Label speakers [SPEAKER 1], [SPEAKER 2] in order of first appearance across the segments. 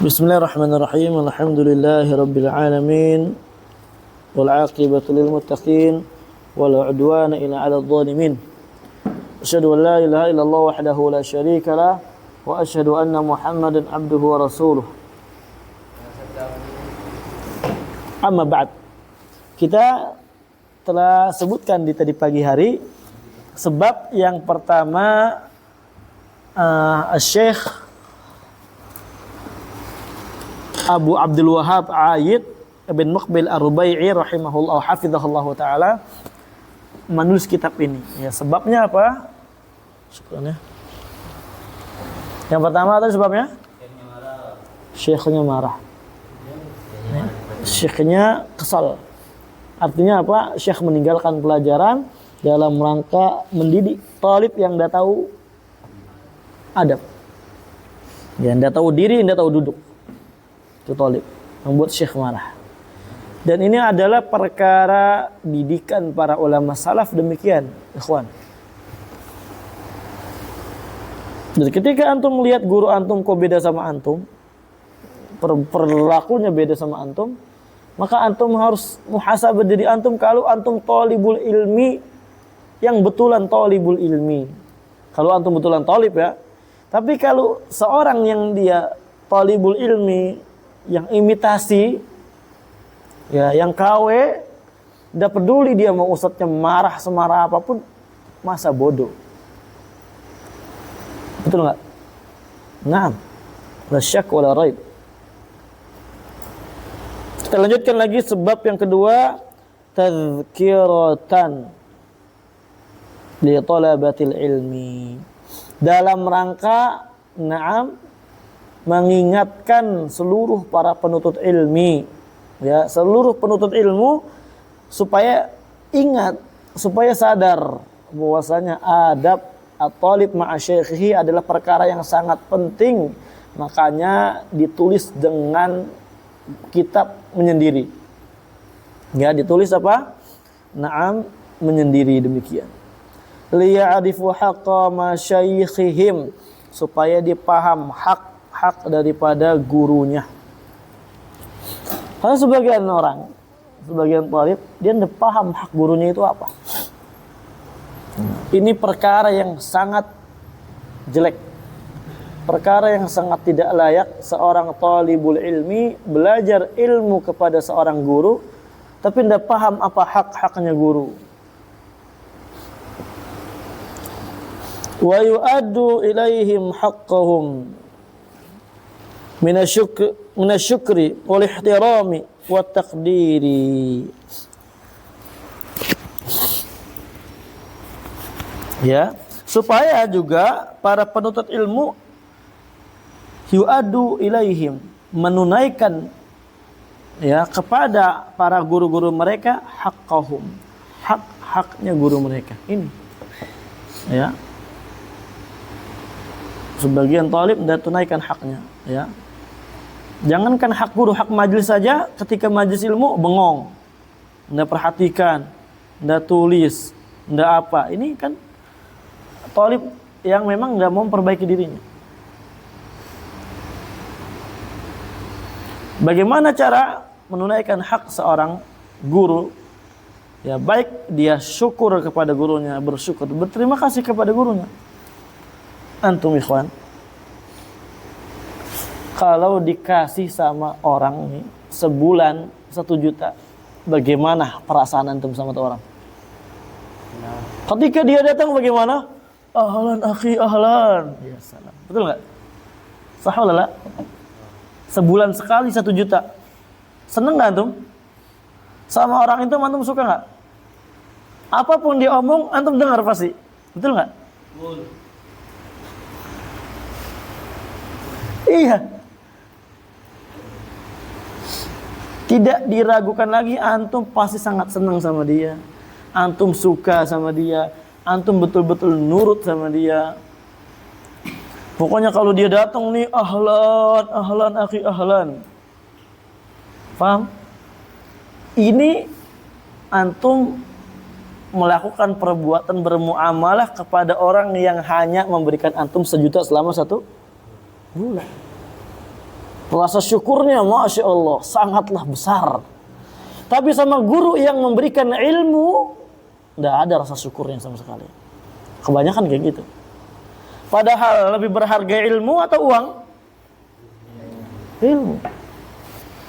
[SPEAKER 1] Bismillahirrahmanirrahim. Alhamdulillahirabbil alamin. Wal 'aqibatu lil muttaqin wala 'udwana illa 'alal zalimin. Asyhadu an la ilaha illallah wahdahu la syarika lah wa asyhadu anna Muhammadan 'abduhu wa rasuluh. Amma ba'd. Kita telah sebutkan di tadi pagi hari sebab yang pertama Syekh Abu Abdul Wahhab A'id bin Muqbil Ar-Rubai'i rahimahullah hafizahullah taala menulis kitab ini. Ya, sebabnya apa? Syukran ya. Yang pertama itu sebabnya? Syekhnya marah. Syekhnya kesal. Artinya apa? Syekh meninggalkan pelajaran dalam rangka mendidik talib yang tidak tahu adab. Yang tidak tahu diri, tidak tahu duduk. Itu talib, membuat syekh marah. Dan ini adalah perkara didikan para ulama salaf demikian, ikhwan. Jadi ketika antum melihat guru antum kok beda sama antum, perilakunya beda sama antum, maka antum harus muhasabah diri antum kalau antum talibul ilmi yang betulan talibul ilmi. Kalau antum betulan talib ya. Tapi kalau seorang yang dia talibul ilmi yang imitasi, ya, yang KW, tidak peduli dia mau ustadznya marah semarah apapun, masa bodoh. Betul nggak? Naam, la syak wala raib. Kita lanjutkan lagi sebab yang kedua, tazkiratan li talabatil ilmi. Dalam rangka, naam, mengingatkan seluruh para penuntut ilmi, ya, seluruh penuntut ilmu supaya ingat, supaya sadar bahwasanya adab at-talib ma'a syaikhihi adalah perkara yang sangat penting. Makanya ditulis dengan kitab menyendiri. Ya, ditulis apa? Naam, menyendiri demikian. Liya'rifu haqqa ma syaikhihim, supaya dipaham hak daripada gurunya. Karena sebagian orang, sebagian talib, dia tidak paham hak gurunya itu apa. Ini perkara yang sangat jelek, perkara yang sangat tidak layak seorang talibul ilmi belajar ilmu kepada seorang guru tapi tidak paham apa hak-haknya guru. Wa yu'addu ilaihim haqqahum minasyukri wal ihtirami wat taqdiri. Ya, supaya juga para penuntut ilmu yu'addu ilaihim, menunaikan, ya, kepada para guru-guru mereka haqqahum, hak-haknya guru mereka. Ini, ya, sebagian talib tidak tunaikan haknya, ya. Jangankan hak guru, hak majelis saja, ketika majelis ilmu bengong, tidak perhatikan, tidak tulis, tidak apa. Ini kan talib yang memang tidak mau memperbaiki dirinya. Bagaimana cara menunaikan hak seorang guru? Ya, baik dia syukur kepada gurunya, bersyukur, berterima kasih kepada gurunya. Antum ikhwan, kalau dikasih sama orang nih sebulan 1 juta, bagaimana perasaan antum sama tuh orang? Ketika dia datang bagaimana? Ahlan akhi, ahlan. Ya salam. Betul nggak? Sah wala la? Sebulan sekali 1 juta. Seneng nggak antum? Sama orang itu antum suka nggak? Apapun dia omong antum dengar pasti. Betul nggak? Betul. Iya. Tidak diragukan lagi, antum pasti sangat senang sama dia. Antum suka sama dia. Antum betul-betul nurut sama dia. Pokoknya kalau dia datang nih, ahlan, ahlan akhi, ahlan. Paham? Ini antum melakukan perbuatan bermuamalah kepada orang yang hanya memberikan antum 1 juta selama 1 bulan. Rasa syukurnya Masya Allah sangatlah besar. Tapi sama guru yang memberikan ilmu, tidak ada rasa syukurnya sama sekali. Kebanyakan kayak gitu. Padahal lebih berharga ilmu atau uang? Ilmu.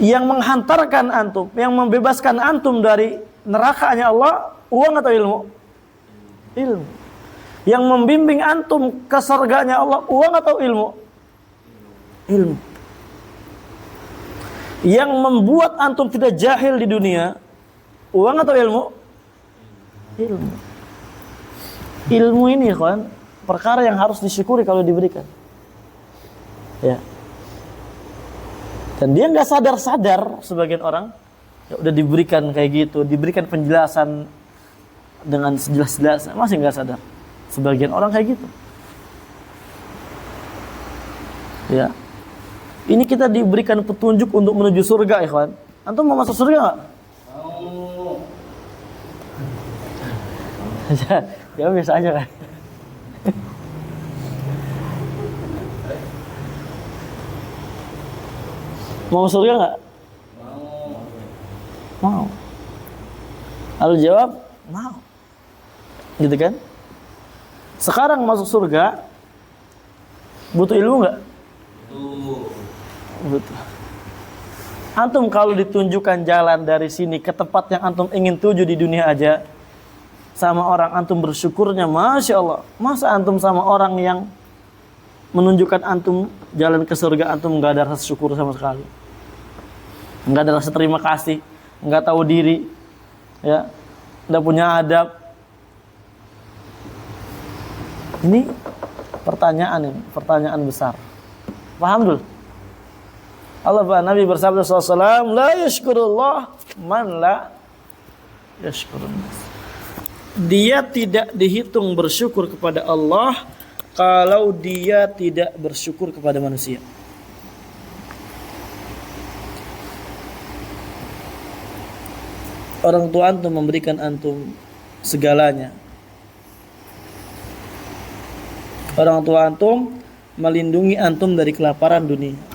[SPEAKER 1] Yang menghantarkan antum, yang membebaskan antum dari nerakanya Allah, uang atau ilmu? Ilmu. Yang membimbing antum ke surganya Allah, uang atau ilmu? Ilmu. Yang membuat antum tidak jahil di dunia, uang atau ilmu? Ilmu. Ilmu ini kan perkara yang harus disyukuri kalau diberikan. Ya. Dan dia nggak sadar-sadar sebagian orang, ya udah diberikan kayak gitu, diberikan penjelasan dengan sejelas-jelasnya, masih nggak sadar. Sebagian orang kayak gitu. Ya. Ini kita diberikan petunjuk untuk menuju surga, ikhwan. Antum mau masuk surga nggak? Mau. Ya biasa aja kan. Mau masuk surga nggak? Mau. Lalu jawab, mau. Gitu kan? Sekarang masuk surga, butuh ilmu nggak? Betul. Antum kalau ditunjukkan jalan dari sini ke tempat yang antum ingin tuju di dunia aja, sama orang antum bersyukurnya, Masya Allah. Masa antum sama orang yang menunjukkan antum jalan ke surga, antum nggak ada rasa syukur sama sekali, nggak ada rasa terima kasih, nggak tahu diri, ya, nggak punya adab. Ini pertanyaan besar. Paham dulu? Allah Nabi bersabda SAW, la yashkurullah man la yashkurun. Dia tidak dihitung bersyukur kepada Allah kalau dia tidak bersyukur kepada manusia. Orang tua antum memberikan antum segalanya. Orang tua antum melindungi antum dari kelaparan dunia.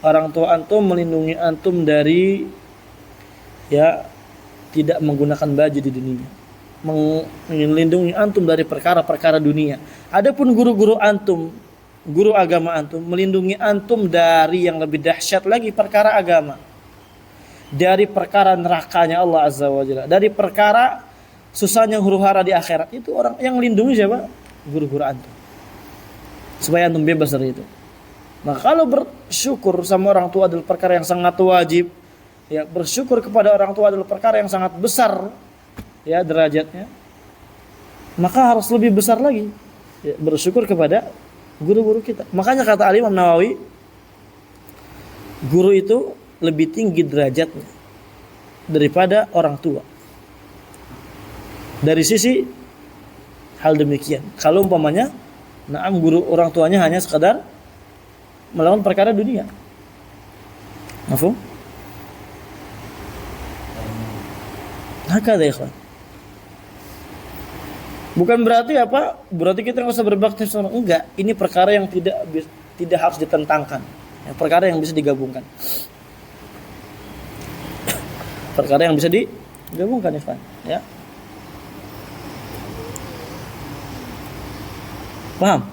[SPEAKER 1] Orang tua antum melindungi antum dari tidak menggunakan baju di dunia. Melindungi antum dari perkara-perkara dunia. Adapun guru-guru antum, guru agama antum melindungi antum dari yang lebih dahsyat lagi, perkara agama. Dari perkara nerakanya Allah Azza wa Jalla, dari perkara susahnya huru-hara di akhirat. Itu orang yang melindungi siapa? Guru-guru antum. Supaya antum bebas dari itu. Nah, kalau bersyukur sama orang tua adalah perkara yang sangat wajib, ya, bersyukur kepada orang tua adalah perkara yang sangat besar, ya, derajatnya, maka harus lebih besar lagi, ya, bersyukur kepada guru-guru kita. Makanya kata Imam Nawawi, guru itu lebih tinggi derajatnya daripada orang tua. Dari sisi hal demikian, kalau umpamanya guru orang tuanya hanya sekadar melawan perkara dunia. Mafhum? Hakada ya ikhwan. Bukan berarti apa? Berarti kita nggak usah berbakti sama orang. Enggak, ini perkara yang tidak harus ditentangkan. Ya, perkara yang bisa digabungkan. Perkara yang bisa digabungkan, ikhwan, ya. Paham?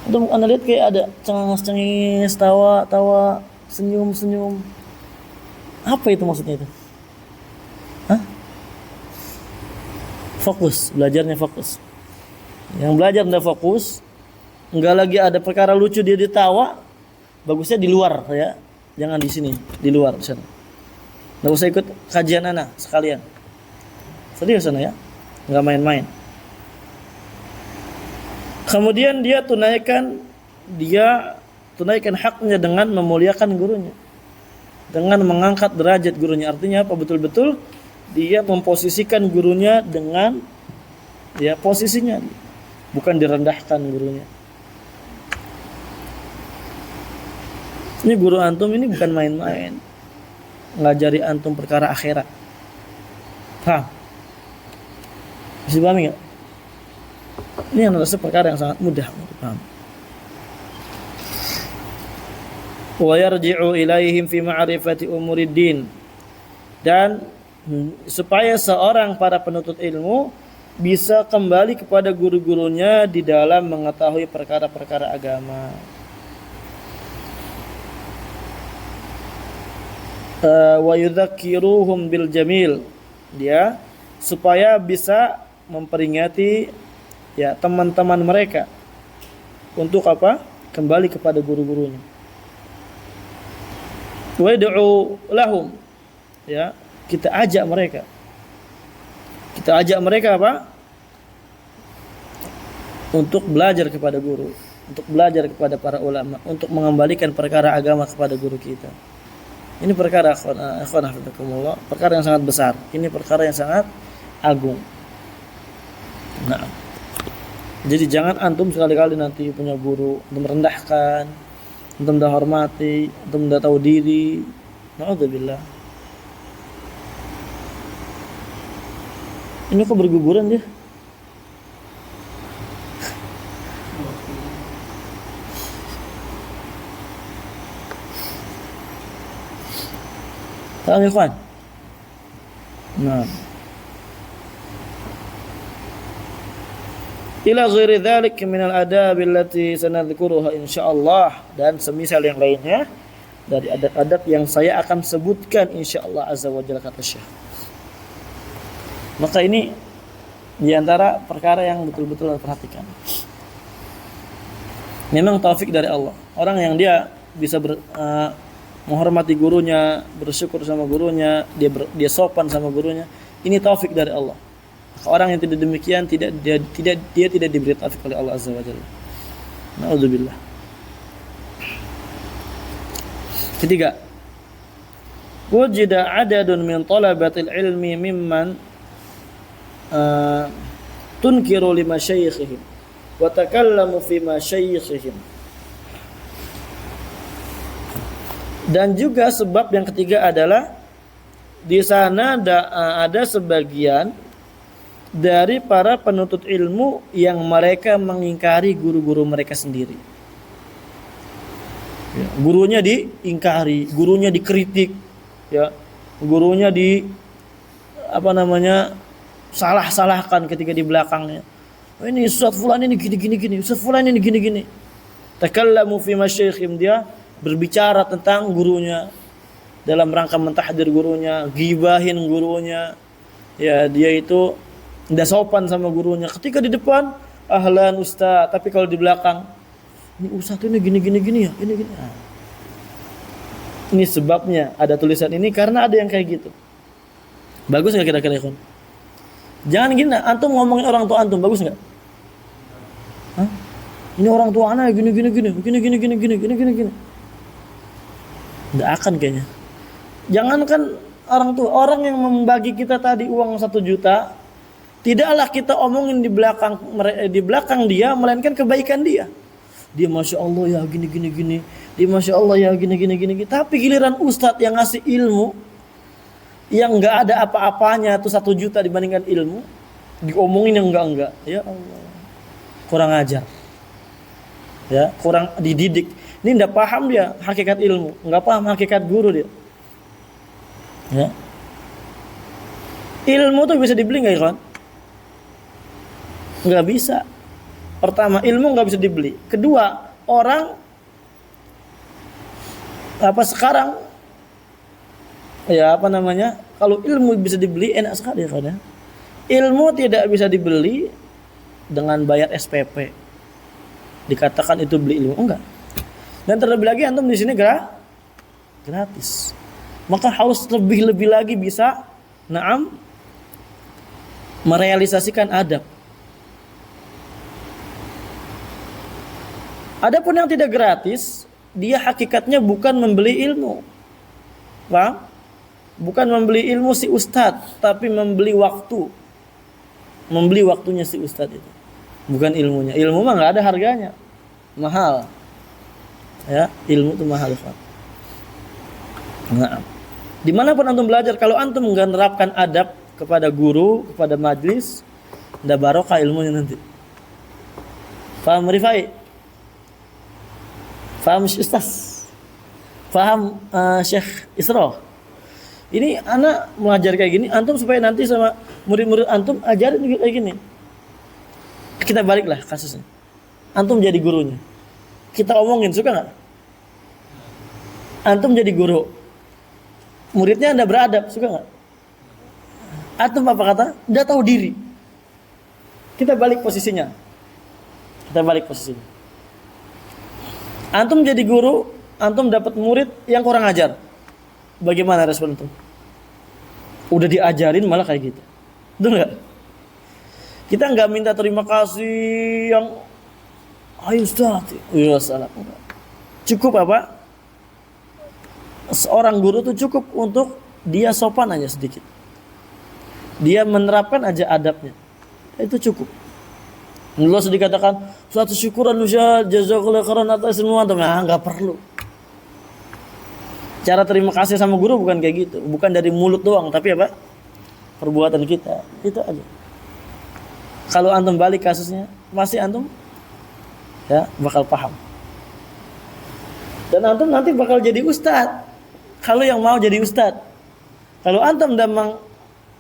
[SPEAKER 1] Untuk Anda lihat kayak ada cengenges-cengenges, tawa, senyum-senyum. Apa itu maksudnya itu? Hah? Fokus, belajarnya fokus. Yang belajar tidak fokus, enggak lagi ada perkara lucu dia ditawa, bagusnya di luar, ya. Jangan di sini, di luar sana. Enggak usah ikut kajian anak sekalian. Serius sana ya. Enggak main-main. Kemudian dia tunaikan haknya dengan memuliakan gurunya, dengan mengangkat derajat gurunya. Artinya apa? Betul-betul dia memposisikan gurunya dengan posisinya, bukan direndahkan gurunya. Ini guru antum ini bukan main-main, ngajari antum perkara akhirat. Paham? Bisa pahami nggak? Ini adalah perkara yang sangat mudah untuk paham. wa yarji'u ilaihim fi ma'rifati umuriddin, dan supaya seorang para penuntut ilmu bisa kembali kepada guru-gurunya di dalam mengetahui perkara-perkara agama. Wa yudzakiruhum bil jamil, dia supaya bisa memperingati ya teman-teman mereka untuk apa? Kembali kepada guru-gurunya. Wa yad'u lahum, ya, kita ajak mereka. Kita ajak mereka apa? Untuk belajar kepada guru, untuk belajar kepada para ulama, untuk mengembalikan perkara agama kepada guru kita. Ini perkara akhwanakumullah, perkara yang sangat besar. Ini perkara yang sangat agung. Nah, jadi jangan antum sekali-kali nanti punya guru untuk merendahkan, untuk tidak hormati, untuk tidak tahu diri. Na'udzubillah. Ini kok berguguran dia? Tahu ya kawan? Nah. Ila ghairi dzalik min al-adab allati sanadhkuruha insyaallah, dan semisal yang lainnya dari adab-adab yang saya akan sebutkan insyaallah azza wa jalla, kata Syekh. Maka ini diantara perkara yang betul-betul perhatikan. Memang taufik dari Allah. Orang yang dia bisa menghormati gurunya, bersyukur sama gurunya, dia sopan sama gurunya, ini taufik dari Allah. Orang yang tidak demikian dia tidak diberi taufik oleh Allah azza wa jalla. Na'udzubillah. Ketiga, wujida adadun min talabatil ilmi mimman tunkiru li masyayikhihim wa takallamu fi masyayikhihim. Dan juga sebab yang ketiga adalah di sana ada sebagian dari para penuntut ilmu yang mereka mengingkari guru-guru mereka sendiri. Ya, gurunya diingkari, gurunya dikritik, ya, gurunya salah-salahkan ketika di belakangnya. Oh, ini Ustaz fulan ini gini, Ustaz fulan ini gini. Takallamu fi masyayikhim, dia berbicara tentang gurunya dalam rangka mentahdir gurunya, gibahin gurunya. Ya, dia itu tidak sopan sama gurunya. Ketika di depan ahlan Ustaz, tapi kalau di belakang ini Ustaz ini gini ya, ini. Ini sebabnya ada tulisan ini karena ada yang kayak gitu. Bagus enggak kira-kira, ikhwan? Jangan gini, antum ngomongin orang tua antum, bagus enggak? Hah? Ini orang tua anak gini. Enggak akan kayaknya. Jangankan orang tua, orang yang membagi kita tadi uang 1 juta, tidaklah kita omongin di belakang dia, melainkan kebaikan dia. Dia masya Allah ya gini. Dia masya Allah ya gini. Tapi giliran ustadz yang ngasih ilmu, yang nggak ada apa-apanya tuh 1 juta dibandingkan ilmu, diomongin yang enggak. Ya Allah, kurang ajar. Ya, kurang dididik. Ini enggak paham dia hakikat ilmu, enggak paham hakikat guru dia. Ya. Ilmu tuh bisa dibeli enggak, kawan? Enggak bisa. Pertama, ilmu enggak bisa dibeli. Kedua, orang sekarang kalau ilmu bisa dibeli enak sekali, kawan. Ilmu tidak bisa dibeli dengan bayar SPP. Dikatakan itu beli ilmu, enggak. Dan terlebih lagi antum di sini gratis. Maka harus lebih lagi bisa merealisasikan adab. Adapun yang tidak gratis, dia hakikatnya bukan membeli ilmu. Paham? Bukan membeli ilmu si ustadz, tapi membeli waktu. Membeli waktunya si ustadz itu. Bukan ilmunya. Ilmu mah enggak ada harganya. Mahal. Ya, ilmu itu mahal, Pak. Nah, dimanapun antum belajar, kalau antum enggak menerapkan adab kepada guru, kepada majlis, enggak barokah ilmunya nanti. Paham Rifai? Paham Ustaz? Paham Syekh Isra? Ini anak mengajar kayak gini, antum supaya nanti sama murid-murid antum ajarin juga kayak gini. Kita baliklah kasusnya. Antum jadi gurunya. Kita omongin, suka nggak? Antum jadi guru. Muridnya Anda beradab, suka nggak? Antum apa kata? Nggak tahu diri. Kita balik posisinya. Antum jadi guru, antum dapat murid yang kurang ajar. Bagaimana respon antum? Udah diajarin malah kayak gitu. Betul nggak? Kita nggak minta terima kasih yang ayo Ustaz, ya salam. Cukup apa? Seorang guru tuh cukup untuk dia sopan aja sedikit. Dia menerapkan aja adabnya. Itu cukup. Allah sudah dikatakan suatu syukuran Ustaz, jazakallahu khairan atas semua, enggak perlu. Cara terima kasih sama guru bukan kayak gitu, bukan dari mulut doang, tapi apa? Perbuatan kita. Itu aja. Kalau antum balik kasusnya, pasti antum ya bakal paham. Dan antum nanti bakal jadi ustad. Kalau yang mau jadi ustad. Kalau antum memang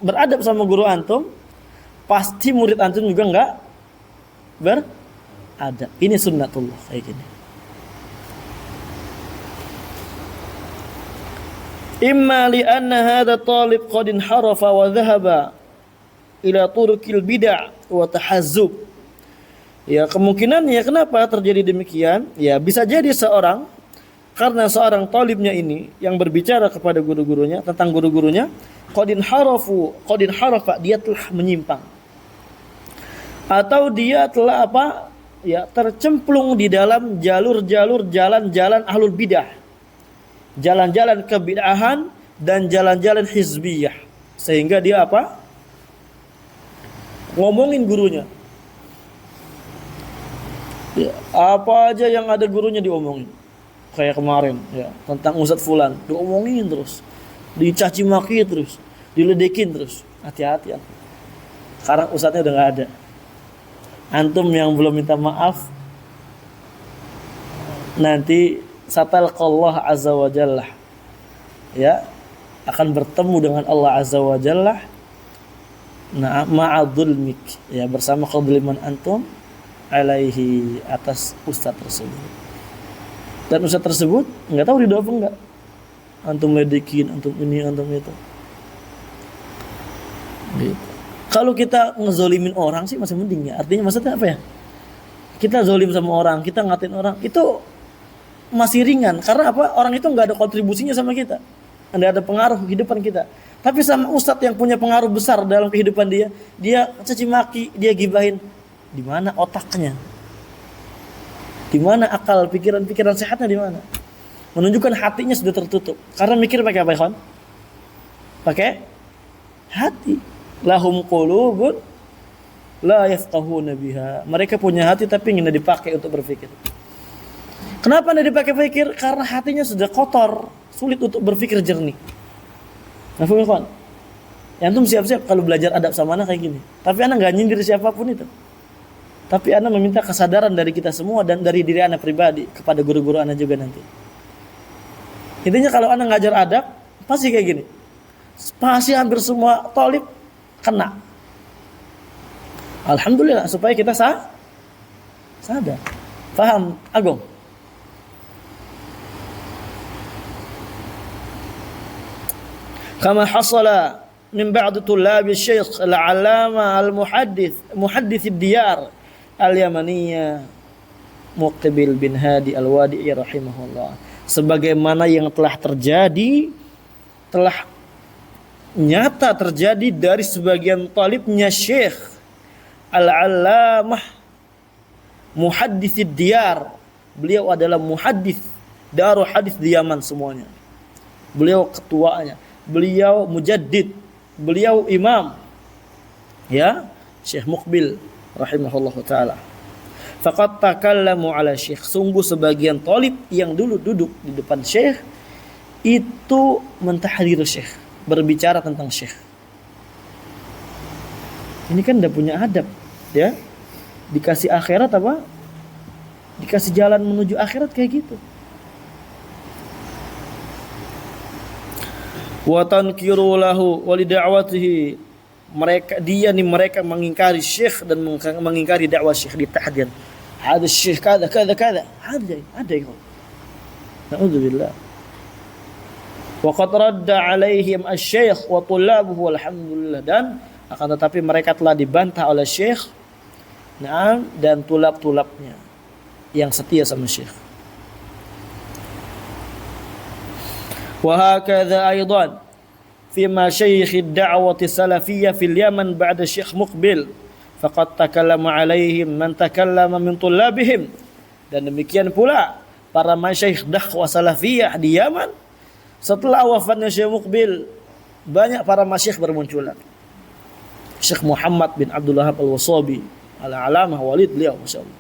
[SPEAKER 1] beradab sama guru antum, pasti murid antum juga enggak beradab. Ini sunnatullah kayak gini. Imma li anna hadha talib qad inharafa wa dhahaba ila turukil bid'ah wa tahazzub. Ya, kemungkinan ya kenapa terjadi demikian? Ya, bisa jadi karena seorang talibnya ini yang berbicara kepada guru-gurunya tentang guru-gurunya qad inharafa, dia telah menyimpang. Atau dia telah apa? Ya, tercemplung di dalam jalur-jalur jalan-jalan ahlul bidah. Jalan-jalan kebid'ahan dan jalan-jalan hizbiyah, sehingga dia apa? Ngomongin gurunya. Ya, apa aja yang ada gurunya diomongin. Kayak kemarin ya, tentang Ustadz Fulan, diomongin terus, dicaci maki terus, diledekin terus. Hati-hati. Sekarang ustadznya udah nggak ada. Antum yang belum minta maaf, nanti satalqallah azza wa jalla, ya, akan bertemu dengan Allah azza wa jalla ma'adzulmik, ya, bersama kedzaliman antum alaihi, atas ustaz tersebut. Dan ustaz tersebut enggak tahu ridho apa enggak. Antum ledekin, antum ini, antum itu. Gitu. Kalau kita ngezolimin orang sih masih mending ya. Artinya maksudnya apa ya? Kita zolim sama orang, kita ngatain orang, itu masih ringan, karena apa? Orang itu nggak ada kontribusinya sama kita, nggak ada pengaruh kehidupan kita. Tapi sama ustadz yang punya pengaruh besar dalam kehidupan dia caci maki, dia gibahin, di mana otaknya? Di mana akal, pikiran sehatnya di mana? Menunjukkan hatinya sudah tertutup. Karena mikir pakai apa, Ikhwan? Pakai hati. Lahum qulubun la yafqahuna biha. Mereka punya hati tapi nggak dipakai untuk berpikir. Kenapa tidak dipakai pikir? Karena hatinya sudah kotor, sulit untuk berpikir jernih. Nah, kawan, ya, antum siap-siap kalau belajar adab sama anak kayak gini. Tapi anak nggak nyindir siapapun itu. Tapi anak meminta kesadaran dari kita semua dan dari diri anak pribadi kepada guru-guru anak juga nanti. Intinya kalau anak ngajar adab, pasti kayak gini. Pasti hampir semua thalib kena. Alhamdulillah, supaya kita sadar. Paham, Agung? Kama hasala min ba'd tullab Syekh Al-'Allamah Al-Muhaddits ad-Diyar Al-Yamaniyah Muqbil bin Hadi Al-Wadi'i rahimahullah. Sebagaimana yang telah nyata terjadi dari sebagian talibnya Syekh Al-'Allamah Muhaddits ad-Diyar. Beliau adalah muhaddits Darul Hadis di Yaman semuanya. Beliau ketuanya. Beliau mujaddid, beliau imam, ya, Syekh Muqbil rahimahullahu taala. Faqad takallamu ala Syekh, sungguh sebagian talib yang dulu duduk di depan Syekh itu mentahdir Syekh, berbicara tentang Syekh. Ini kan udah punya adab, ya. Dikasih akhirat apa? Dikasih jalan menuju akhirat kayak gitu. Wa tankiru lahu wa li da'watihi. Mereka mengingkari syekh dan mengingkari dakwah syekh di tahdian. Ada syekh kada. Ada itu. Na'udzubillah. Wa qad radda 'alaihim asy-syekh wa tullabuhu walhamdulillah, dan akan tetapi mereka telah dibantah oleh syekh dan tulab-tulabnya yang setia sama syekh. Wa hakadha aidan fi masyayikh ad-da'wah as-salafiyyah fil Yaman ba'da Syekh Muqbil faqad takallama 'alaihim man takallama min tullabihim. Dan demikian pula para masyayikh dakwah salafiyah di Yaman setelah wafatnya Syekh Muqbil, banyak para masyayikh bermunculan. Syekh Muhammad bin Abdul Wahhab Al-Wasabi, al-alamah walid beliau masyaallah.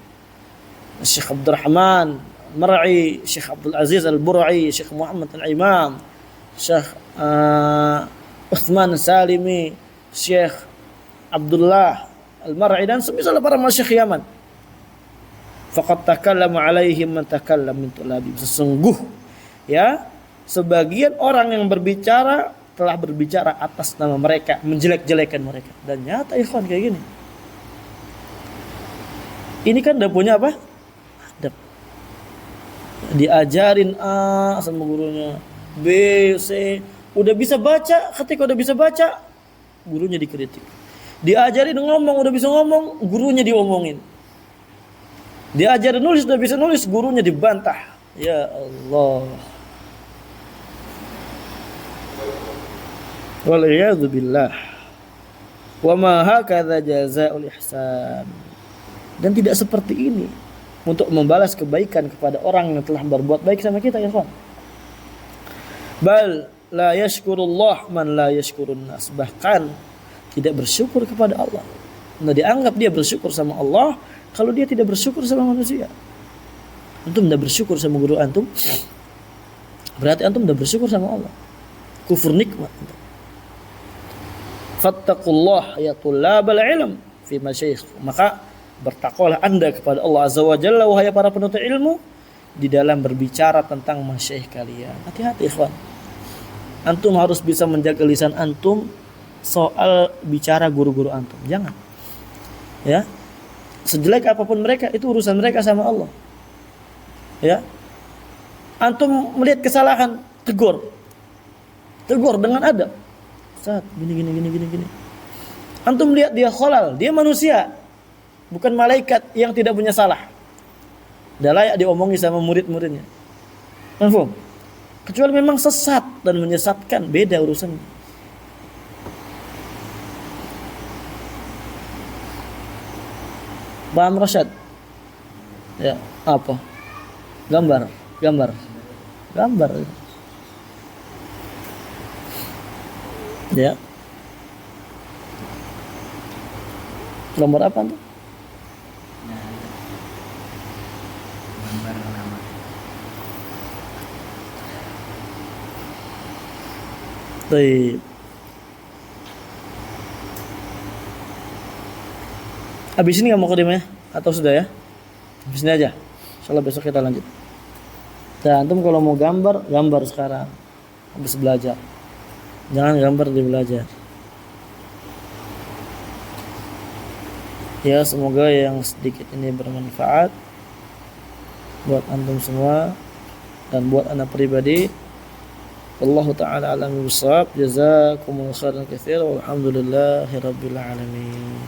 [SPEAKER 1] Syekh Abdurrahman Mar'i, Syekh Abdul Aziz Al-Bur'i, Syekh Muhammad Al-Imam, Syekh Uthman Salimi, Syekh Abdullah Al-Mar'i, dan semisal para masyayikh Yaman. Faqad takallama 'alaihim man takallam min tulabi. Sesungguh ya, sebagian orang yang berbicara telah berbicara atas nama mereka, menjelek-jelekan mereka. Dan nyata ikhwan kayak gini. Ini kan udah punya apa? Adab. Diajarin A sama gurunya, B, C. Udah bisa baca, ketika udah bisa baca, gurunya dikritik. Diajarin ngomong, udah bisa ngomong, gurunya diomongin. Diajarin nulis, udah bisa nulis, gurunya dibantah. Ya Allah. Wal'iyadzu billah. Wa ma hakadza jazaa'ul ihsan. Dan tidak seperti ini untuk membalas kebaikan kepada orang yang telah berbuat baik sama kita, ya kawan. Bal la yashkurullah man la yashkurun nas. Bahkan tidak bersyukur kepada Allah. Nah, dianggap dia bersyukur sama Allah kalau dia tidak bersyukur sama manusia. Antum tidak bersyukur sama guru antum, berarti antum tidak bersyukur sama Allah. Kufur nikmat. Fattaqullah ya tullabal ilm fi masyayikh. Maka bertakwalah Anda kepada Allah Azza wa Jalla, wahai para penuntut ilmu, di dalam berbicara tentang masyayikh kalian. Hati-hati ikhwan. Antum harus bisa menjaga lisan antum soal bicara guru-guru antum. Jangan. Ya. Sejelek apapun mereka, itu urusan mereka sama Allah. Ya. Antum melihat kesalahan, tegur. Tegur dengan adab. Ustaz, gini. Antum lihat dia khalal, dia manusia. Bukan malaikat yang tidak punya salah. Dah layak diomongi sama murid-muridnya. Paham? Kecuali memang sesat dan menyesatkan, beda urusannya. Paham Rasyad? Ya, apa? Gambar. Ya. Gambar apa tuh?
[SPEAKER 2] Gambar nama.
[SPEAKER 1] Baik. Habis ini nggak mau kodimnya? Atau sudah ya? Habis ini aja. Insyaallah besok kita lanjut. Dan antum kalau mau gambar sekarang. Habis belajar. Jangan gambar di belajar. Ya, semoga yang sedikit ini bermanfaat buat antum semua dan buat anak pribadi. Wallahu ta'ala a'lam bishawab. Jazakumullahu khairan katsiran walhamdulillahirabbil alamin.